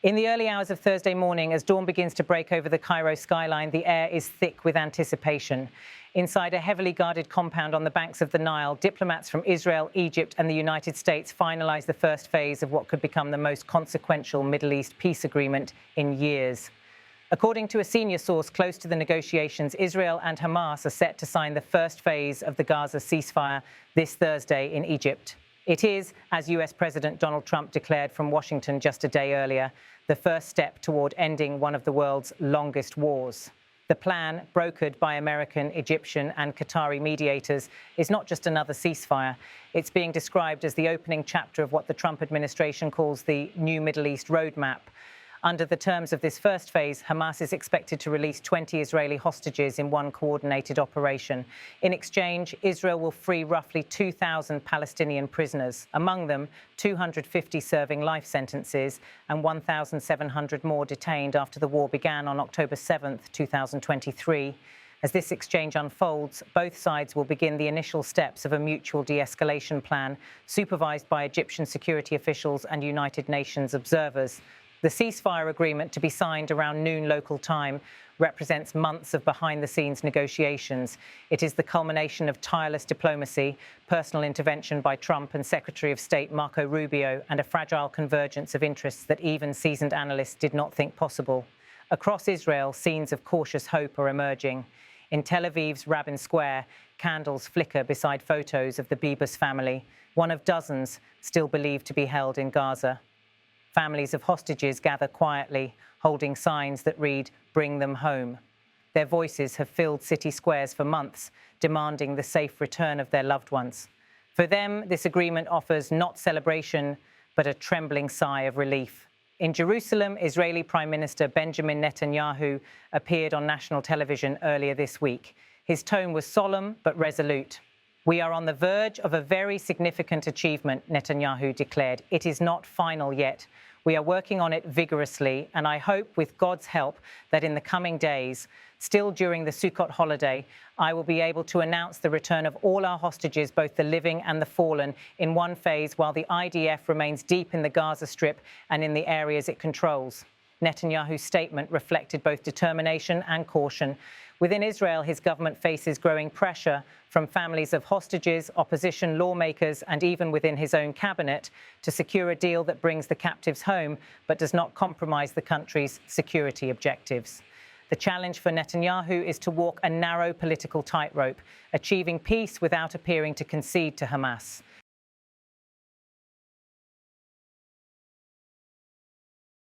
In the early hours of Thursday morning, as dawn begins to break over the Cairo skyline, the air is thick with anticipation. Inside a heavily guarded compound on the banks of the Nile, diplomats from Israel, Egypt and the United States finalize the first phase of what could become the most consequential Middle East peace agreement in years. According to a senior source close to the negotiations, Israel and Hamas are set to sign the first phase of the Gaza ceasefire this Thursday in Egypt. It is, as US President Donald Trump declared from Washington just a day earlier, the first step toward ending one of the world's longest wars. The plan, brokered by American, Egyptian and Qatari mediators, is not just another ceasefire. It's being described as the opening chapter of what the Trump administration calls the new Middle East roadmap. Under the terms of this first phase, Hamas is expected to release 20 Israeli hostages in one coordinated operation. In exchange, Israel will free roughly 2,000 Palestinian prisoners, among them 250 serving life sentences and 1,700 more detained after the war began on October 7, 2023. As this exchange unfolds, both sides will begin the initial steps of a mutual de-escalation plan, supervised by Egyptian security officials and United Nations observers. The ceasefire agreement, to be signed around noon local time, represents months of behind-the-scenes negotiations. It is the culmination of tireless diplomacy, personal intervention by Trump and Secretary of State Marco Rubio, and a fragile convergence of interests that even seasoned analysts did not think possible. Across Israel, scenes of cautious hope are emerging. In Tel Aviv's Rabin Square, candles flicker beside photos of the Bibas family, one of dozens still believed to be held in Gaza. Families of hostages gather quietly, holding signs that read, "Bring them home." Their voices have filled city squares for months, demanding the safe return of their loved ones. For them, this agreement offers not celebration, but a trembling sigh of relief. In Jerusalem, Israeli Prime Minister Benjamin Netanyahu appeared on national television earlier this week. His tone was solemn but resolute. "We are on the verge of a very significant achievement," Netanyahu declared. "It is not final yet. We are working on it vigorously, and I hope, with God's help, that in the coming days, still during the Sukkot holiday, I will be able to announce the return of all our hostages, both the living and the fallen, in one phase while the IDF remains deep in the Gaza Strip and in the areas it controls." Netanyahu's statement reflected both determination and caution. Within Israel, his government faces growing pressure from families of hostages, opposition lawmakers, and even within his own cabinet to secure a deal that brings the captives home but does not compromise the country's security objectives. The challenge for Netanyahu is to walk a narrow political tightrope, achieving peace without appearing to concede to Hamas.